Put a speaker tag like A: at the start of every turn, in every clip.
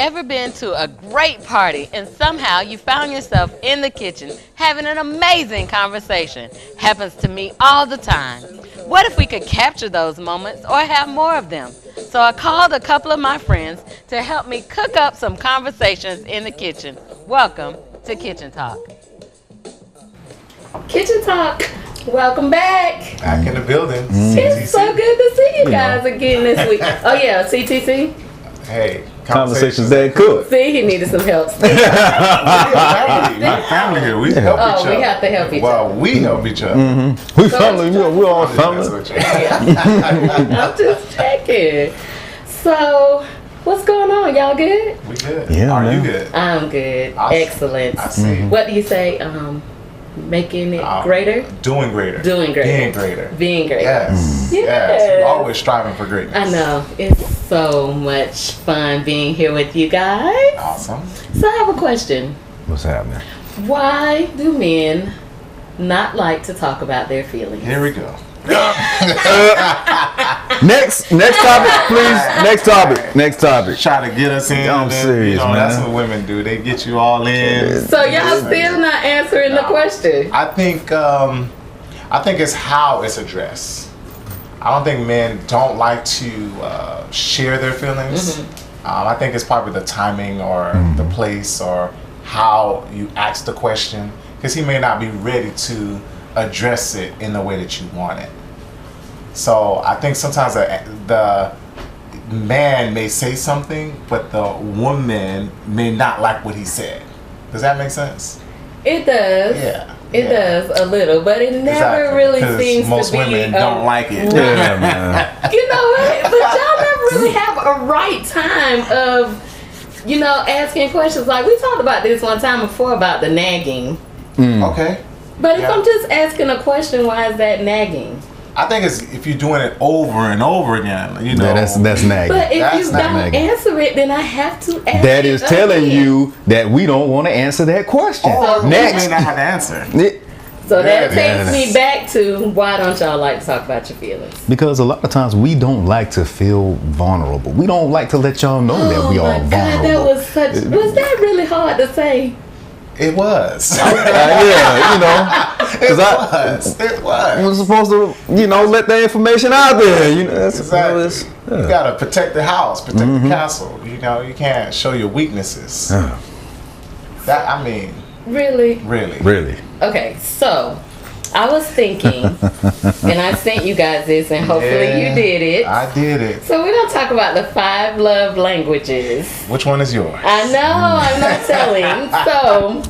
A: Ever been to a great party and somehow you found yourself in the kitchen having an amazing conversation? Happens to me all the time. What if we could capture those moments or have more of them? So I called a couple of my friends to help me cook up some conversations in the kitchen. Welcome to Kitchen Talk.
B: Kitchen Talk, welcome back.
C: Back in the building.
B: It's so good to see you guys again this week. Oh yeah, CTC.
C: Hey,
D: Conversations that cook.
B: See, he needed some help.
C: My family here. We help each other.
B: We have to help each
C: other. Well, we help each other.
D: Mm-hmm. We family. We're all family.
B: I'm just checking. So, what's going on? Y'all good?
C: We good.
D: Yeah,
C: Are
D: man.
C: you good?
B: I'm good. Excellent.
C: I see.
B: What do you say? Making it greater?
C: Doing greater.
B: Doing greater.
C: Being greater.
B: Being greater.
C: Yes.
B: Yes.
C: Yes. We're always striving for greatness.
B: I know. It's so much fun being here with you guys.
C: Awesome.
B: So I have a question.
D: What's happening?
B: Why do men not like to talk about their feelings?
C: Here we go.
D: Next topic, please. Next topic.
C: Try to get us in.
D: I'm serious, man.
C: That's what women do. They get you all in.
B: So y'all still not answering the question.
C: I think it's how it's addressed. I don't think men don't like to share their feelings. I think it's probably the timing or the place or how you ask the question, because he may not be ready to address it in the way that you want it. So I think sometimes the man may say something, but the woman may not like what he said. Does that make sense?
B: It does.
C: Yeah.
B: It does a little, but it never really seems
C: most
B: to be.
C: women don't like it.
D: Yeah, man.
B: You know what? But y'all never really have a right time of, asking questions. Like we talked about this one time before about the nagging.
C: Okay.
B: But if I'm just asking a question, why is that nagging?
C: I think it's if you're doing it over and over again,
D: Yeah, that's nagging.
B: But if
C: That's
B: you don't
D: nagging.
B: answer it, then I have to ask
D: That is
B: it
D: telling
B: again.
D: you that we don't want to answer that question.
C: Or
D: Next.
C: you may not have to answer.
B: So that
C: Yeah,
B: takes me back to why don't y'all like to talk about your feelings?
D: Because a lot of times we don't like to feel vulnerable. We don't like to let y'all know that we are
B: God,
D: vulnerable.
B: that was that really hard to say?
C: It was.
D: Yeah, because
C: It was.
D: I was supposed to, let the information out there. That's
C: Exactly.
D: Yeah.
C: You gotta protect the house, protect the castle. You can't show your weaknesses.
B: Really?
D: Really.
B: Okay, so I was thinking, and I sent you guys this, and hopefully you did it.
C: I did it.
B: So we're gonna talk about the 5 love languages.
C: Which one is yours?
B: I know, I'm not telling. So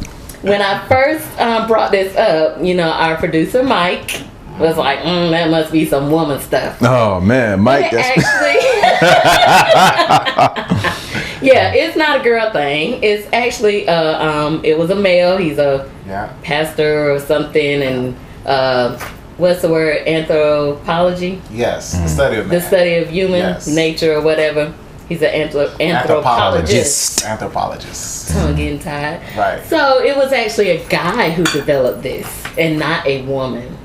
B: when I first brought this up, our producer Mike was like, that must be some woman stuff.
D: Oh man, Mike.
B: Yeah, it's not a girl thing. It's actually it was a male. He's a pastor or something, and what's the word? Anthropology.
C: Yes, the study of man.
B: The study of human nature or whatever. He's an anthropologist.
C: Anthropologist.
B: I'm getting tired.
C: Right.
B: So it was actually a guy who developed this, and not a woman.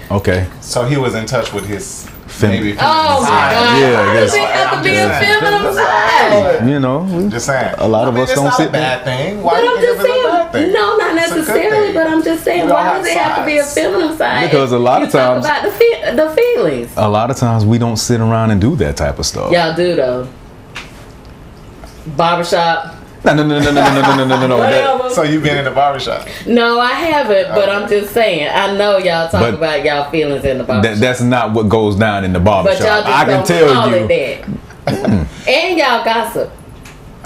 D: Okay.
C: So he was in touch with his maybe.
B: Oh my God!
D: Yeah,
B: Why does it have to be a feminine side?
C: Just saying.
D: A lot of us don't sit
C: there. It's not a bad thing. Why
B: But
C: do you
B: I'm
C: think
B: just
C: it's a bad
B: saying,
C: thing?
B: no, not
C: It's a good
B: necessarily.
C: thing.
B: But I'm just saying,
C: We all
B: why
C: have
B: does it have to be a
C: sides.
B: feminine side?
D: Because a lot of
B: you talk
D: times-
B: about the feelings.
D: A lot of times we don't sit around and do that type of stuff.
B: Y'all do though. Barbershop.
D: No.
B: Whatever.
C: So you've been in the barbershop?
B: No, I haven't. But I'm just saying, I know y'all talk about y'all feelings in the barbershop.
D: That's not what goes down in the
B: but
D: barbershop.
B: y'all just
D: I can
B: don't
D: tell
B: call
D: you.
B: it that. And y'all gossip.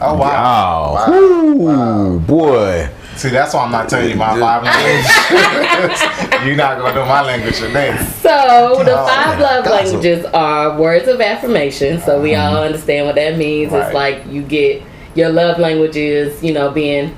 C: Oh wow!
D: Wow. Ooh, boy.
C: See, that's why I'm not telling you my 5 languages. You're not gonna know my language today.
B: So the 5 love languages are words of affirmation. So we all understand what that means.
C: Right.
B: It's like you get your love languages, being,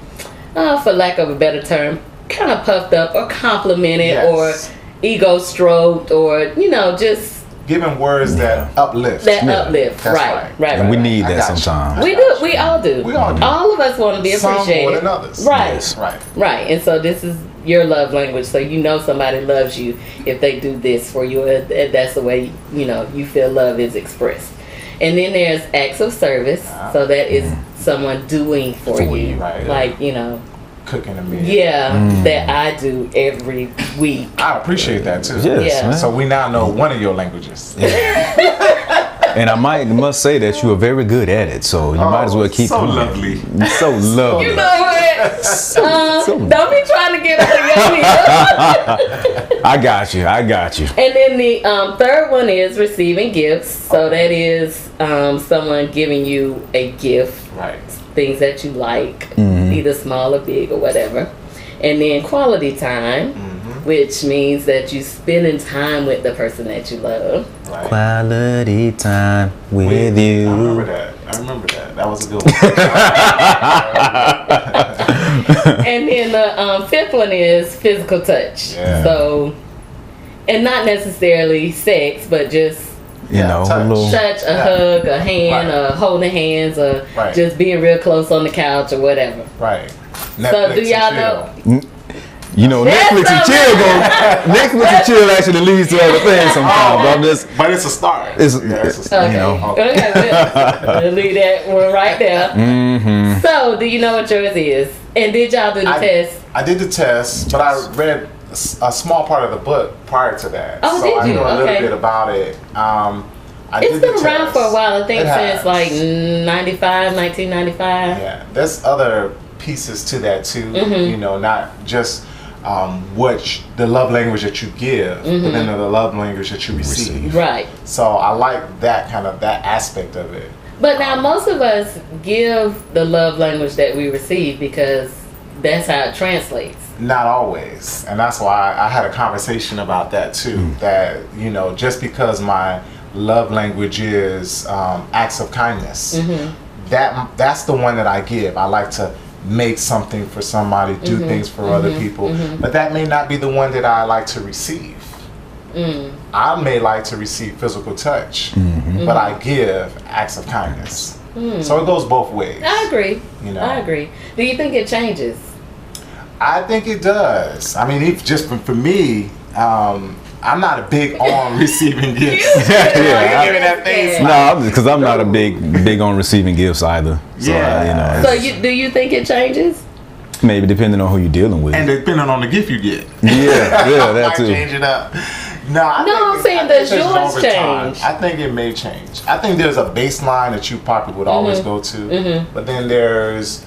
B: for lack of a better term, kind of puffed up or complimented or ego stroked or just
C: giving words that uplift.
B: Uplift.
C: That's
B: Right.
D: And we need
C: I
D: that
C: got you.
D: sometimes.
B: We do. We all do.
C: We all do.
B: All of us want to be appreciated.
C: Some more than others.
B: Right.
D: Yes.
B: Right. And so this is your love language. So somebody loves you if they do this for you. That's the way you feel love is expressed. And then there's acts of service. So that is someone doing for you.
C: Right.
B: Like, you know,
C: cooking a meal.
B: Yeah, that I do every week.
C: I appreciate that too.
D: Yes,
B: Yeah.
C: So we now know one of your languages.
D: And I must say that you are very good at it, so you might as well keep
C: so
D: doing
C: lovely.
D: it. So lovely.
B: You know what? Don't be trying to get under your heel.
D: I got you.
B: And then the third one is receiving gifts. So that is someone giving you a gift.
C: Right.
B: Things that you like, either small or big or whatever. And then quality time, which means that you spending time with the person that you love.
C: Right.
D: Quality time with you.
C: I remember that. That was a good one.
B: And then the fifth one is physical touch.
C: Yeah.
B: So, and not necessarily sex, but just
D: You know,
C: touch.
D: a little.
B: touch, a hug, a hand,
C: Right.
B: holding hands, or
C: Right.
B: just being real close on the couch or whatever.
C: Right.
B: So do y'all know?
D: You know, Netflix and chill Netflix and chill actually leads to other things sometimes. But I'm just.
C: But it's a start.
D: It's a
B: Okay.
D: You know.
B: Okay. We'll leave that one right there. So, do you know what yours is? And did y'all do the test?
C: I did the test, but I read a small part of the book prior to that.
B: Oh,
C: so
B: did
C: I
B: you?
C: know a little
B: Okay.
C: bit about it.
B: It's been around for a while. I think
C: It
B: since
C: has.
B: like 1995.
C: Yeah, there's other pieces to that too. You know, not just the love language that you give, but then the love language that you receive.
B: Right.
C: So I like that aspect of it.
B: But now most of us give the love language that we receive because that's how it translates.
C: Not always, and that's why I had a conversation about that too. That, you know, just because my love language is acts of kindness, that's the one that I give. I like to make something for somebody, do things for other people, but that may not be the one that I like to receive. I may like to receive physical touch, but I give acts of kindness. So it goes both ways.
B: I agree.
C: You know,
B: I agree. Do you think it changes?
C: I think it does. I mean, just for me, I'm not a big on receiving gifts.
D: Yeah,
C: Giving that face.
D: No, because I'm not a big on receiving gifts either. So,
C: Yeah.
D: you know,
B: So do you think it changes?
D: maybe depending on who you're dealing with.
C: And depending on the gift you get.
D: yeah, that
C: Might
D: too.
C: change it up. No,
B: I'm saying
C: I think
B: does
C: it's
B: yours
C: over time.
B: change?
C: I think it may change. I think there's a baseline that you probably would always go to, but then there's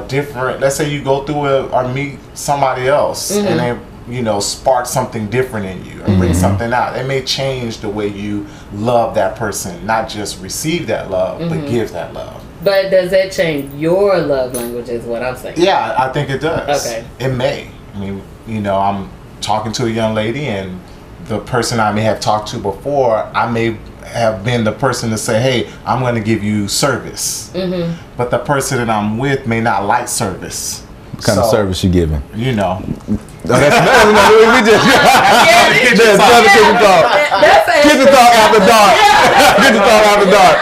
C: different. Let's say you go through or meet somebody else, and they, you know, spark something different in you and bring something out. It may change the way you love that person, not just receive that love, but give that love.
B: But does that change your love language is what I'm saying.
C: Yeah, I think it does.
B: Okay.
C: It may. I mean, you know, I'm talking to a young lady, and the person I may have talked to before, I may have been the person to say, hey, I'm going to give you service. But the person that I'm with may not like service.
D: What kind of service you giving?
C: You know.
D: We just kitchen talk. Kitchen talk after dark. Kitchen talk after dark.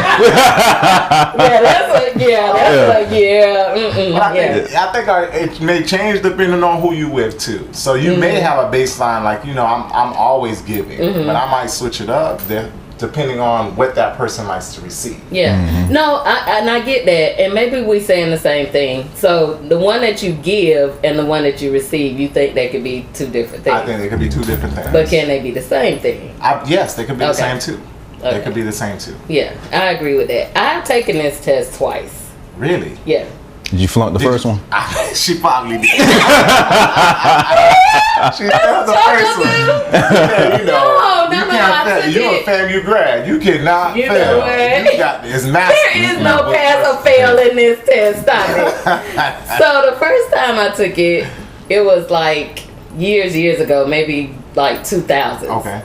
C: I think it may change depending on who you with too. So you may have a baseline like, you know, I'm always giving, but I might switch it up depending on what that person likes to receive.
B: Yeah. No, I get that. And maybe we saying the same thing. So the one that you give and the one that you receive, you think they could be two different things.
C: I think they could be two different things.
B: But can they be the same thing?
C: Yes, they could be the
B: Okay.
C: same too.
B: Okay.
C: They could be the same too.
B: Yeah, I agree with that. I've taken this test twice.
C: Really?
B: Yeah.
D: Did you flunk the first one?
C: She probably did. She failed the first one. Yeah, you know,
B: No,
C: you
B: I
C: can't fail.
B: took
C: You're
B: it.
C: a FAMU grad. You cannot
B: You know
C: fail.
B: what?
C: You got this master.
B: There is no pass or fail in this test. Stop it. So the first time I took it, it was like years ago, maybe like 2000.
C: Okay.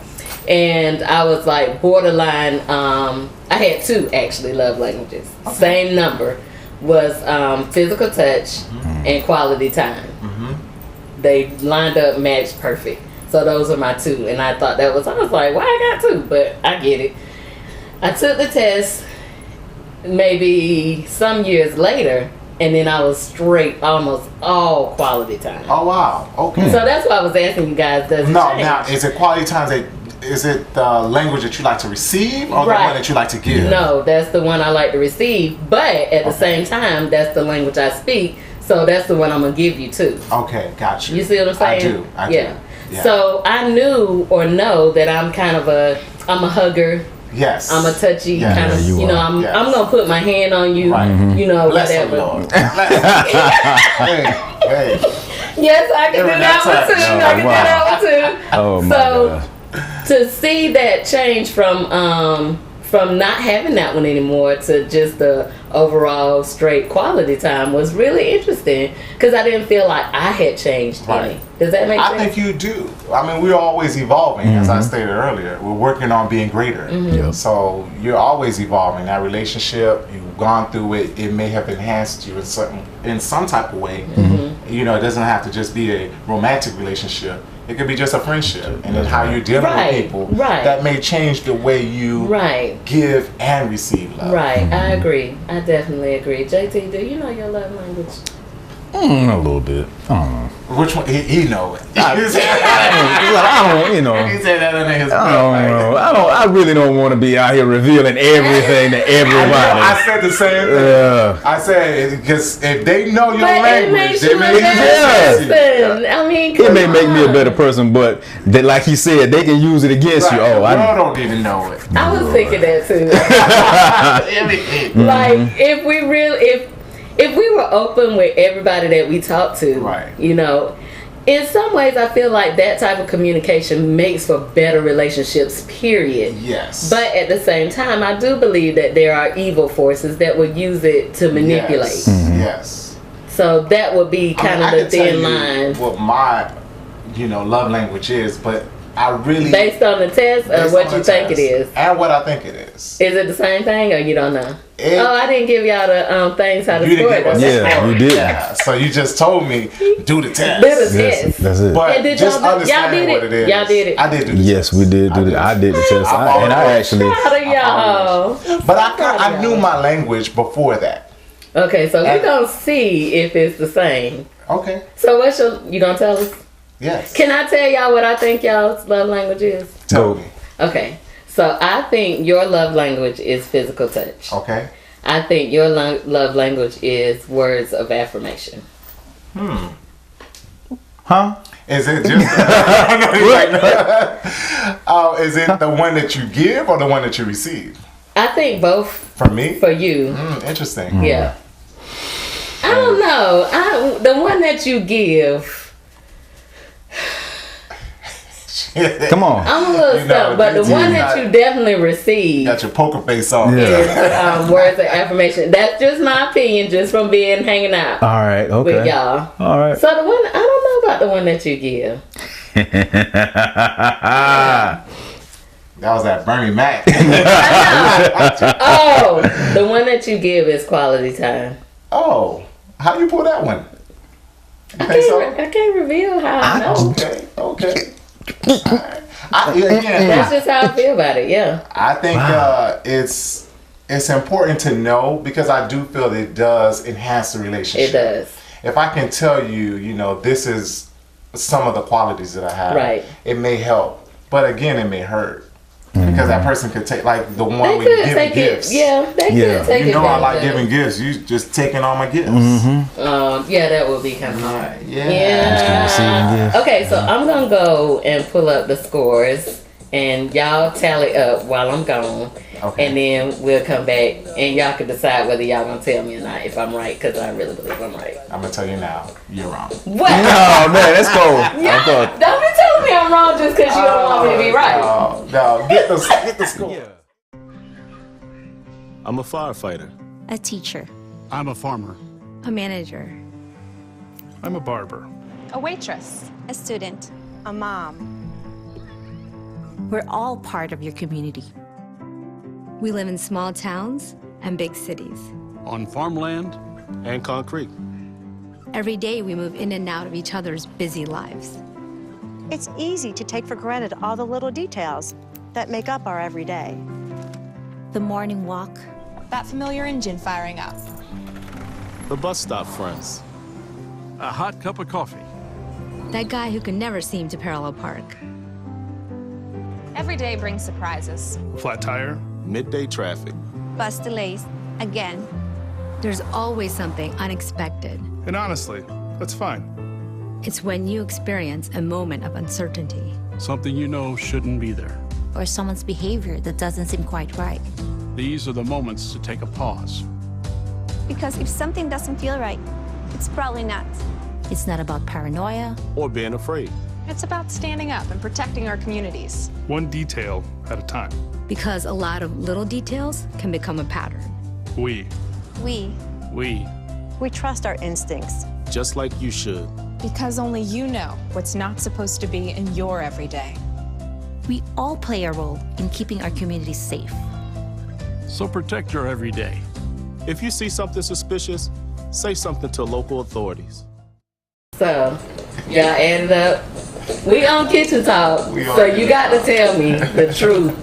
B: And I was like borderline. I had two actually love languages. Same number was physical touch and quality time. They lined up, matched perfect. So those are my two, and I thought I was like, why I got two? But I get it. I took the test maybe some years later, and then I was straight almost all quality time.
C: Oh wow. Okay.
B: So that's why I was asking you guys, does it
C: No,
B: change?
C: now is it quality times that the language that you like to receive or the one that you like to give?
B: No, that's the one I like to receive. But at the same time, that's the language I speak. So that's the one I'm gonna give you too.
C: Okay, got you.
B: You see what I'm saying?
C: I do. Yeah.
B: So I knew or know that I'm kind of I'm a hugger.
C: Yes.
B: I'm a touchy kind of, you know, I'm gonna put my hand on you, you know,
C: Bless
B: whatever.
C: the Lord. hey.
B: Yes, I can do that one too.
D: Oh my God.
B: To see that change from not having that one anymore to just the overall straight quality time was really interesting because I didn't feel like I had changed any. Does that make sense?
C: I think you do. I mean, we're always evolving, as I stated earlier. We're working on being greater. So you're always evolving. That relationship, you've gone through it. It may have enhanced you in some type of way. You know, it doesn't have to just be a romantic relationship. It could be just a friendship, and then how you're dealing with people that may change the way you give and receive love.
B: I agree. I definitely agree. JT, do you know your love language?
D: A little bit. I don't know.
C: Which one? He know it.
D: I don't, you know.
C: He said that under his
D: I don't know. I really don't want to be out here revealing everything to everybody.
C: I said the same thing.
D: Yeah.
C: I said, because if they know your language, they may
D: it may make me a better person, but they, like he said, they can use it against you. Oh,
C: I don't even know it.
B: I was thinking that too. Like, if we were open with everybody that we talk to, you know, in some ways I feel like that type of communication makes for better relationships, period.
C: Yes.
B: But at the same time, I do believe that there are evil forces that would use it to manipulate.
C: Yes.
B: So that would be kind of the thin line.
C: What my, love language is, but I really...
B: Based on the test or what you think it is?
C: And what I think it is.
B: Is it the same thing or you don't know? I didn't give y'all the things how to score it.
D: Yeah, you did.
C: Yeah, so you just told me, do the test.
B: Do the test.
D: That's it.
C: But just understand what it is.
B: Y'all did it.
C: I did do the test.
D: Yes, we did do that. I did the test. And I actually...
B: Proud of y'all.
C: But I knew my language before that.
B: Okay, so we're going to see if it's the same.
C: Okay.
B: So you going to tell us?
C: Yes.
B: Can I tell y'all what I think y'all's love language is?
C: Tell me.
B: Okay. So I think your love language is physical touch.
C: Okay.
B: I think your love language is words of affirmation.
D: Huh?
C: Is it just is it the one that you give or the one that you receive?
B: I think both.
C: For me?
B: For you.
C: Interesting.
B: Yeah. I don't know. The one that you give.
D: Come on.
B: I'm a little stuck, but the one that you definitely receive.
C: Got your poker face on.
B: Is words of affirmation. That's just my opinion, just from hanging out.
D: All right. Okay.
B: With y'all.
D: All right.
B: So the one I don't know about the one that you give.
C: That was that Bernie Mac.
B: Oh, the one that you give is quality time.
C: Oh, how you pull that one?
B: I can't reveal how I know.
C: Okay.
B: That's just how I feel about it. Yeah.
C: I think it's important to know because I do feel it does enhance the relationship.
B: It does.
C: If I can tell you, this is some of the qualities that I have.
B: Right.
C: It may help, but again, it may hurt. Because that person could take, like the one we give gifts.
B: They could take it.
C: I like giving gifts. You just taking all my gifts.
B: That would be kind of hard.
D: Yeah.
B: Okay, so I'm gonna go and pull up the scores, and y'all tally up while I'm gone.
C: Okay.
B: And then we'll come back, and y'all can decide whether y'all gonna tell me or not if I'm right, because I really believe I'm right.
C: I'm gonna tell you now, you're wrong.
B: What?
D: Oh man, that's cold.
B: Don't be telling me I'm wrong just because you don't want me to be right.
C: No, get the score.
E: Yeah. I'm a firefighter.
F: A teacher.
G: I'm a farmer.
F: A manager.
G: I'm a barber.
H: A waitress.
F: A student.
H: A mom.
F: We're all part of your community. We live in small towns and big cities.
G: On farmland
E: And concrete.
F: Every day we move in and out of each other's busy lives.
H: It's easy to take for granted all the little details that make up our everyday.
F: The morning walk.
I: That familiar engine firing up.
E: The bus stop friends.
G: A hot cup of coffee.
F: That guy who can never seem to parallel park.
I: Every day brings surprises.
G: A flat tire.
E: Midday traffic.
F: Bus delays, again. There's always something unexpected.
G: And honestly, that's fine.
F: It's when you experience a moment of uncertainty.
G: Something you know shouldn't be there.
J: Or someone's behavior that doesn't seem quite right.
G: These are the moments to take a pause.
K: Because if something doesn't feel right, it's probably not.
J: It's not about paranoia.
E: Or being afraid.
I: It's about standing up and protecting our communities.
G: One detail at a time.
F: Because a lot of little details can become a pattern.
G: We
H: We trust our instincts.
E: Just like you should.
I: Because only you know what's not supposed to be in your everyday.
J: We all play a role in keeping our communities safe.
G: So protect your everyday.
E: If you see something suspicious, say something to local authorities.
B: So, y'all added up. We on Kitchen Talk, so you got to tell me the truth.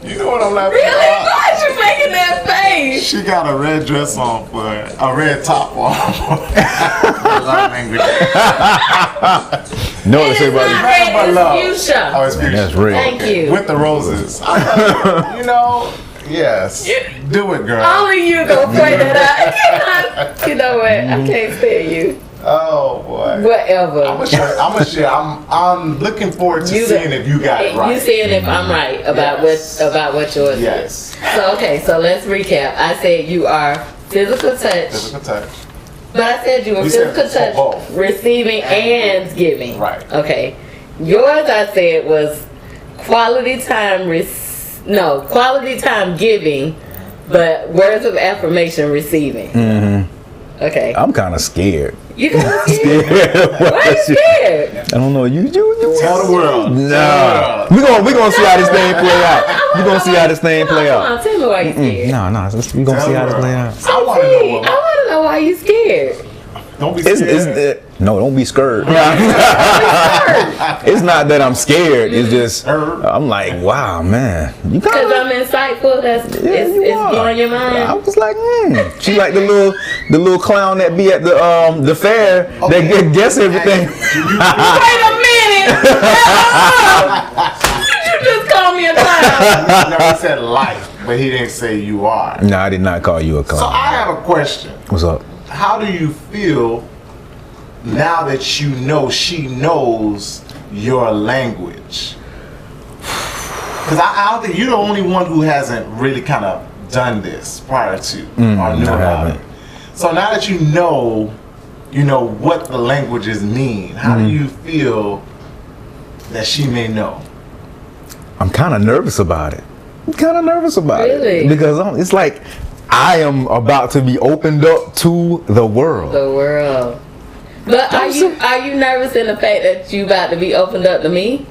C: You know what I'm laughing
B: Really?
C: about?
B: Why you making that face?
C: She got a red dress on for a red top on. I love language.
D: No, it's
B: It's not red, it's fuchsia.
C: Oh, it's fuchsia.
D: That's red.
B: Thank you.
C: With the roses. You know, yes. Do it, girl.
B: Only you gonna point that out. You know what? I can't stand you.
C: Oh boy.
B: Whatever.
C: I'm gonna share. I'm looking forward to seeing if you got it right.
B: You seeing if I'm right about what yours
C: Yes.
B: is. So okay, so let's recap. I said you are physical touch.
C: Physical touch.
B: But I said you were
C: You
B: physical
C: said
B: touch,
C: both.
B: receiving and giving.
C: Right.
B: Okay. Yours I said was quality time quality time giving, but words of affirmation receiving.
D: Mm-hmm.
B: Okay.
D: I'm kind of scared.
B: You kind of scared? Why are you scared?
D: I don't know. You
C: tell the world.
D: Nah. We gonna see how this thing play out. We gonna see how this thing play
B: Come
D: out.
B: on, tell me why you scared.
D: No, we gonna see how this play out.
C: I want to know.
B: I want to know why you scared.
C: Don't be scared.
D: No, don't be scared. It's not that I'm scared. It's just I'm like, wow, man. You
B: Because I'm insightful. It's blowing your mind.
D: I was like, She like the little clown that be at the fair that guess everything.
B: Wait a minute. You just called me a clown.
C: No, he said like, but he didn't say you are.
D: No, I did not call you a clown.
C: So I have a question.
D: What's up?
C: How do you feel now that you know she knows your language? Because I don't think you're the only one who hasn't really kind of done this prior to or knew about it. So now that you know what the languages mean, how do you feel that she may know?
D: I'm kind of nervous about it.
B: Really?
D: Because it's like I am about to be opened up to the world.
B: The world. But are you nervous in the fact that you about to be opened up to me?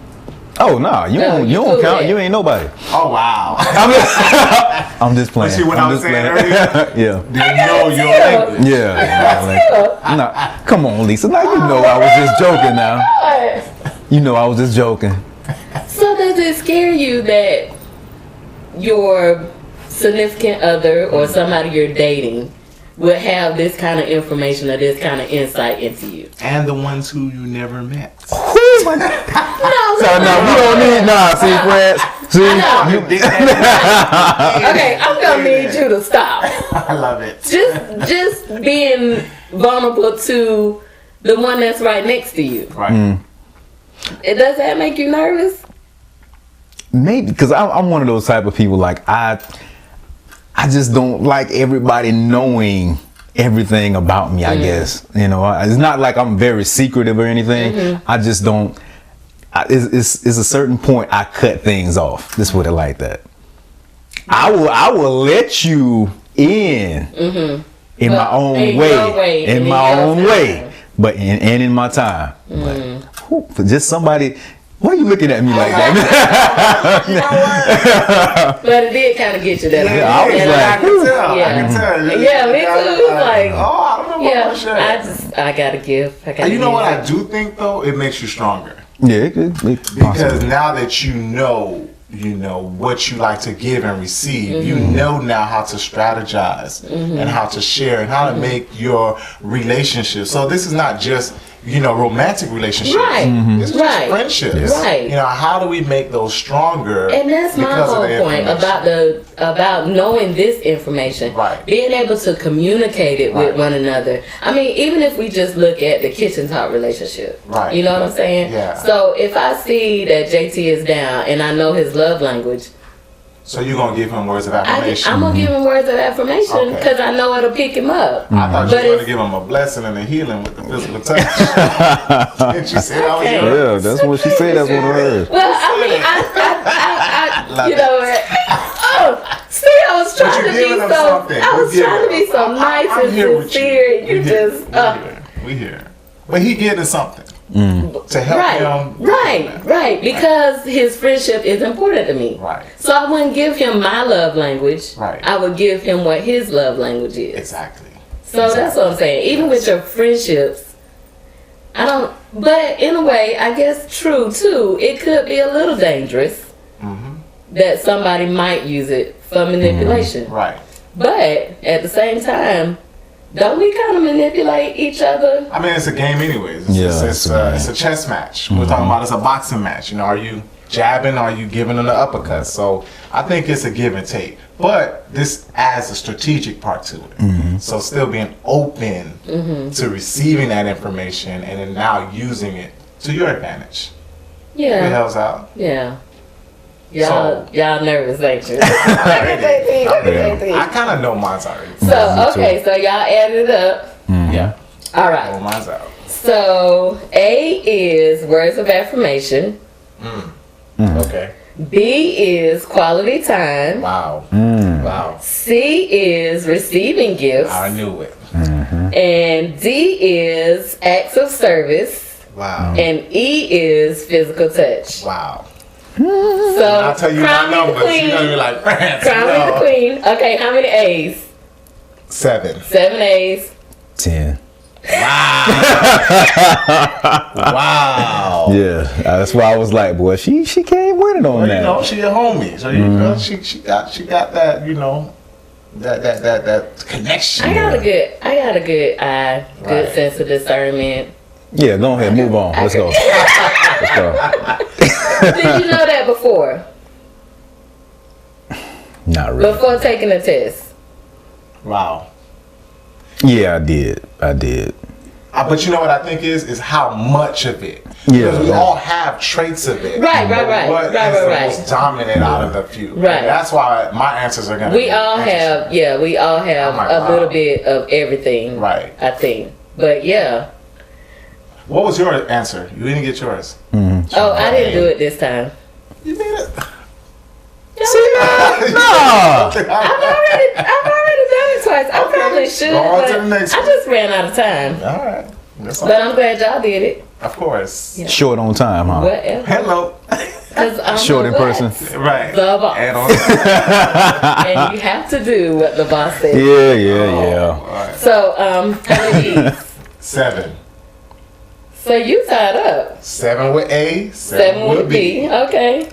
D: Oh no, you don't count.
B: That.
D: You ain't nobody.
C: Oh wow.
D: I'm just playing.
C: See what I was saying earlier?
D: Yeah.
C: They know your language.
D: Yeah. No, come on, Lisa. Now you know I was just joking. Now you know I was just joking.
B: So does it scare you that your significant other or somebody you're dating would have this kind of information or this kind of insight into you?
C: And the ones who you never met.
D: So no, we don't need see friends. See,
B: okay, I'm gonna need you to stop.
C: I love it.
B: Just being vulnerable to the one that's right next to you.
C: Right.
B: Does that make you nervous?
D: Maybe because I'm one of those type of people. Like I just don't like everybody knowing everything about me. I guess it's not like I'm very secretive or anything. I just don't. It's a certain point I cut things off. Let's put it like that. I will let you in my own way, in my own way, but in my time. But just somebody. Why are you looking at me like that?
B: But it did kind of get you that.
C: Yeah, I can tell.
B: Yeah, me too. It's like,
C: I don't know what to share.
B: I gotta give.
C: You know what I do think though? It makes you stronger.
D: Yeah,
C: because now that you know what you like to give and receive. You know now how to strategize and how to share and how to make your relationship. So this is not just romantic relationships.
B: Right.
C: It's just friendships.
B: Right.
C: How do we make those stronger?
B: And that's my whole point about knowing this information.
C: Right.
B: Being able to communicate it with one another. I mean, even if we just look at the kitchen talk relationship.
C: Right.
B: You know what I'm saying?
C: Yeah.
B: So if I see that JT is down and I know his love language.
C: So you're going to give him words of affirmation?
B: I'm going to give him words of affirmation because I know it'll pick him up.
C: I thought you were going to give him a blessing and a healing with the physical touch. Didn't you say that was yours?
D: Yeah, that's what she said. That's one of hers.
B: Well, I mean, I you know what? Oh, see, I was trying to be so nice and sincere. You just,
C: we hear. But he getting something. To help him.
B: Right. Because his friendship is important to me.
C: Right.
B: So I wouldn't give him my love language.
C: Right.
B: I would give him what his love language is.
C: Exactly.
B: So that's what I'm saying. Even with your friendships, but in a way, I guess true too, it could be a little dangerous that somebody might use it for manipulation.
C: Right.
B: But at the same time, don't we kind of manipulate each other?
C: I mean, it's a game anyways. It's a chess match. We're talking about it's a boxing match. Are you jabbing? Are you giving them the uppercut? So I think it's a give and take. But this adds a strategic part to it. So still being open to receiving that information and then now using it to your advantage.
B: Yeah.
C: It helps out.
B: Yeah. Y'all nervous, ain't you?
C: I kind of know mine's already.
B: So, okay, so y'all added it up.
C: Yeah.
B: All right.
C: Well, mine's out.
B: So, A is words of affirmation.
C: Okay.
B: B is quality time.
C: Wow. Wow.
B: C is receiving gifts.
C: I knew it.
B: And D is acts of service.
C: Wow.
B: And E is physical touch.
C: Wow.
B: So
C: I'll tell you my numbers. You're going to be like, France.
B: Crown me the queen. Okay, how many A's?
C: 7.
B: 7 A's.
D: 10.
C: Wow. Wow.
D: Yeah, that's why I was like, boy, she can't win it on that.
C: She a homie. So she got that, that connection.
B: I got a good eye, good sense of discernment.
D: Yeah, go ahead, move on. Let's go. Let's go.
B: Did you know that before?
D: Not really.
B: Before taking the test?
C: Wow.
D: Yeah, I did.
C: But you know what I think is how much of it.
D: Yeah.
C: Because we all have traits of it.
B: Right.
C: What is the most dominant out of the few?
B: Right.
C: And that's why my answers are gonna.
B: We all have a little bit of everything.
C: Right.
B: I think, but yeah.
C: What was your answer? You didn't get yours.
B: Oh, I didn't do it this time.
C: You did it.
B: See that? No. I've already done it twice. I probably should.
C: Go on to the next
B: I just ran out of time.
C: All right.
B: But I'm glad y'all did it.
C: Of course.
B: Yeah.
D: Short on time, huh?
B: Whatever.
C: Hello.
D: Short in person.
C: Right.
B: The boss. And you have to do what the boss says.
D: Yeah.
C: Right.
B: So, how many E's?
C: 7.
B: So you tied up.
C: 7 with A,
B: 7 with B. Okay.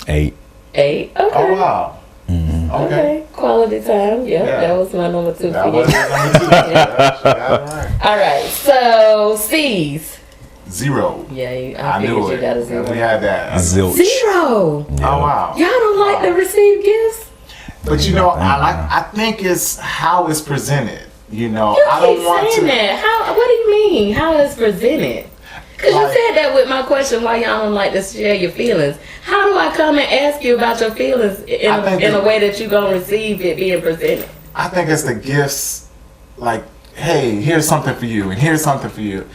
D: 8.
B: 8. Okay.
C: Oh wow. Okay.
B: Quality time. Yeah, that was my number 2.
C: That was number 2. Yeah, she got it right.
B: All right. So C's.
C: 0.
B: Yeah,
C: I knew it.
B: You got a 0.
C: We had that.
D: Zilch.
B: 0.
C: Oh wow.
B: Y'all don't like to receive gifts?
C: But I think it's how it's presented. I don't want to.
B: That. What do you mean? How it's presented? Because you said that with my question, why y'all don't like to share your feelings. How do I come and ask you about your feelings in a way that you're going to receive it being presented?
C: I think it's the gifts, like, hey, here's something for you, and here's something for you.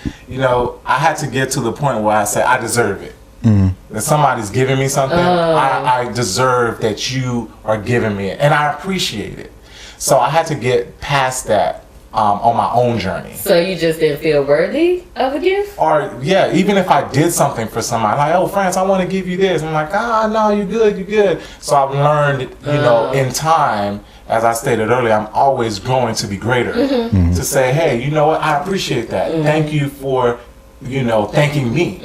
C: I had to get to the point where I say, I deserve it. That somebody's giving me something, I deserve that you are giving me it, and I appreciate it. So I had to get past that on my own journey.
B: So you just didn't feel worthy of a gift?
C: Or even if I did something for somebody, like, oh, France, I want to give you this. I'm like, no, you're good. So I've learned, in time, as I stated earlier, I'm always growing to be greater. To say, hey, you know what, I appreciate that. Thank you for, thanking me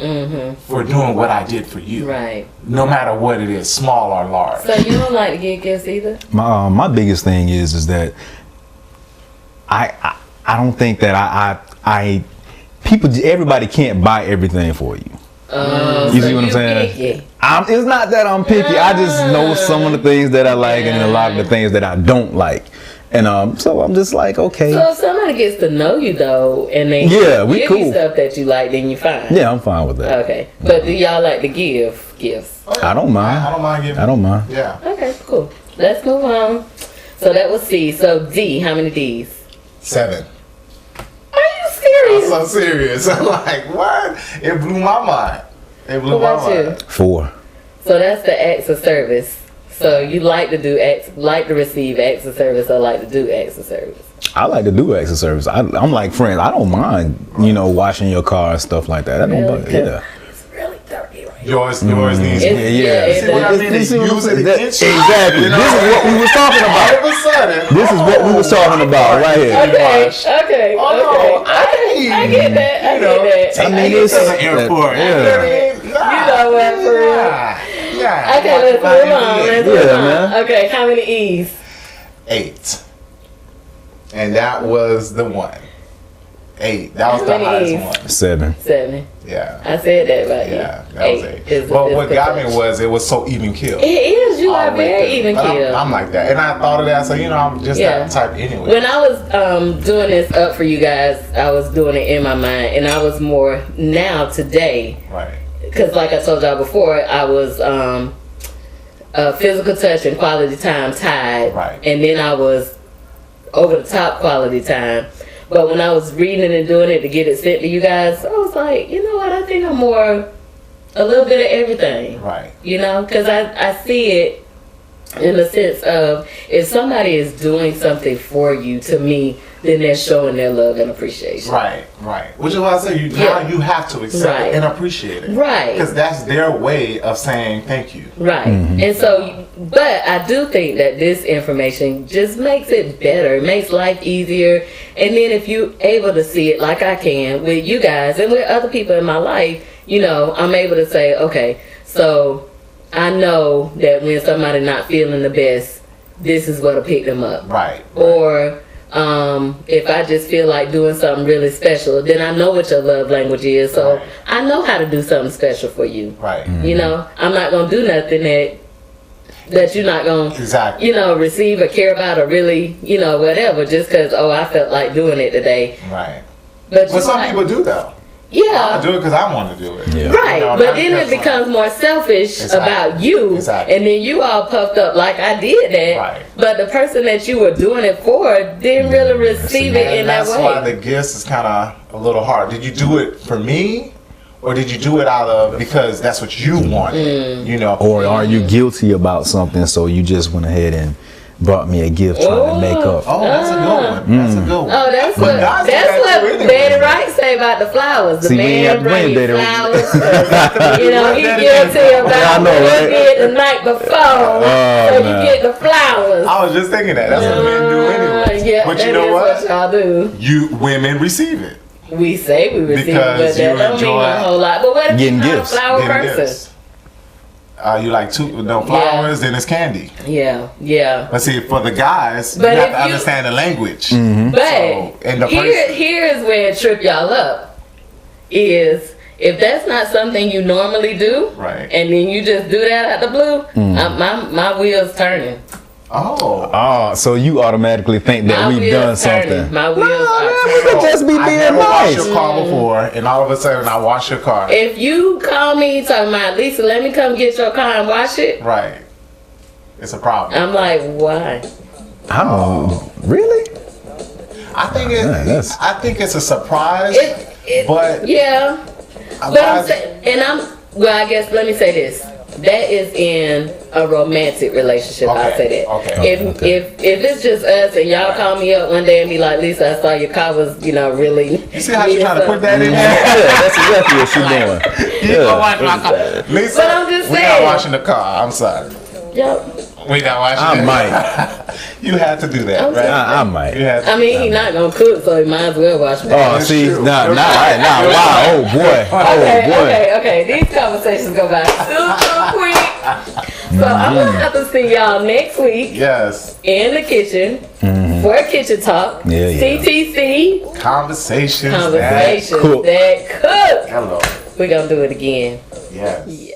C: for doing what I did for you.
B: Right.
C: No matter what it is, small or large.
B: So you don't like to give gifts either?
D: My biggest thing is that I don't think that I everybody can't buy everything for you. You see what I'm saying? It's not that I'm picky. I just know some of the things that I like and a lot of the things that I don't like. And so I'm just like, okay.
B: So if somebody gets to know you though, and they
D: we cool.
B: you stuff that you like, then you fine.
D: Yeah, I'm fine with that.
B: Okay, but do y'all like to give gifts?
C: Okay.
D: I don't mind.
C: I don't mind giving.
D: I don't mind.
C: Yeah.
B: Okay, cool. Let's move on. So that was C. So D, how many D's?
C: 7.
B: Are you serious?
C: I'm so serious. I'm like, what? It blew my mind. It blew my mind.
D: 4.
B: So that's the acts of service. So you like to do like to receive acts of service, or like to do acts of service?
D: I like to do acts of service. I'm like friends. I don't mind, washing your car and stuff like that. I don't mind. Yeah.
B: It's really dirty right
C: Yours needs.
B: See
C: what I mean? It's using against you.
D: Exactly. This is what we was talking about.
C: All of a sudden.
D: This is what we was talking about right here.
B: Okay. I get that. I get that.
C: I mean, it's an airport.
B: You know what, for real.
C: Yeah.
B: Okay, let's move on. Okay, how many E's?
C: 8. And that was the one. 8. That was the highest one.
D: 7.
C: Yeah.
B: I said that right.
C: Yeah, that was 8. But what got me was it was so even killed.
B: It is. You are very even killed.
C: I'm like that. And I thought of that. So, I'm just that type anyway.
B: When I was doing this up for you guys, I was doing it in my mind. And I was more now today.
C: Right.
B: Because like I told y'all before, I was physical touch and quality time tied.
C: Right.
B: And then I was over the top quality time. But when I was reading it and doing it to get it sent to you guys, I was like, you know what? I think I'm more a little bit of everything.
C: Right.
B: Because I see it in the sense of if somebody is doing something for you, to me, then they're showing their love and appreciation.
C: Right. Which is why I say now you have to accept it and appreciate it.
B: Right.
C: Because that's their way of saying thank you.
B: Right. And so, but I do think that this information just makes it better. It makes life easier. And then if you're able to see it like I can with you guys and with other people in my life, I'm able to say, okay, so I know that when somebody not feeling the best, this is what'll pick them up.
C: Right.
B: Or if I just feel like doing something really special, then I know what your love language is. So I know how to do something special for you.
C: Right.
B: I'm not going to do nothing that you're not going to, receive or care about or really, whatever, just because, I felt like doing it today.
C: Right.
B: But
C: some people do, though.
B: Yeah.
C: I do it because I want to do it.
D: Yeah.
B: Right. But then it becomes more selfish about you.
C: Exactly.
B: And then you all puffed up like I did that.
C: Right.
B: But the person that you were doing it for didn't really receive it in that way.
C: That's why the gifts is kind of a little hard. Did you do it for me? Or did you do it out of because that's what you wanted?
D: Or are you guilty about something so you just went ahead and brought me a gift trying to make up?
C: Oh, that's a good one. That's a good one.
B: Oh, that's what Daddy Wright say about the flowers. The man bring you flowers. He guilty about what he did the night before. So you get the flowers.
C: I was just thinking that. That's what men do anyway.
B: Yeah,
C: but you know what?
B: Y'all do.
C: You women receive it.
B: We say we receive it, but that don't mean a whole lot. But what if you're not a flower person?
C: You like flowers, then it's candy.
B: Yeah.
C: But see, for the guys, you have to understand the language.
B: But here's where it trip y'all up. Is if that's not something you normally do,
C: right?
B: And then you just do that out the blue, my wheels turning.
D: So you automatically think that we've done something.
B: My wheels are turning.
D: Just be being
C: I never
D: nice.
C: washed your car before, and all of a sudden I wash your car.
B: If you call me talking about Lisa, let me come get your car and wash it.
C: Right. It's a problem.
B: I'm like, why?
C: I don't really. I think it's a surprise. But
B: yeah. But I guess let me say this. That is in a romantic relationship. I'll say that. If it's just us and y'all call me up one day and be like, Lisa, I saw your car was, really.
C: You see how she's trying to put that in there?
D: Yeah, that's exactly what she's doing.
C: Lisa,
B: but I'm just saying.
C: We're not washing the car. I'm sorry.
B: Yep.
C: We not washing it.
D: I might.
C: You had to do that, right?
D: I might.
B: He's not gonna cook, so he might as well wash it.
D: Oh, see, wow, oh boy,
B: Okay. These conversations go by super quick. So I'm gonna have to see y'all next week.
C: Yes.
B: In the kitchen for Kitchen Talk.
D: Yeah, yeah.
B: CTC.
C: Conversations
B: that cook.
C: Hello.
B: We're gonna do it again.
C: Yes.
B: Yeah.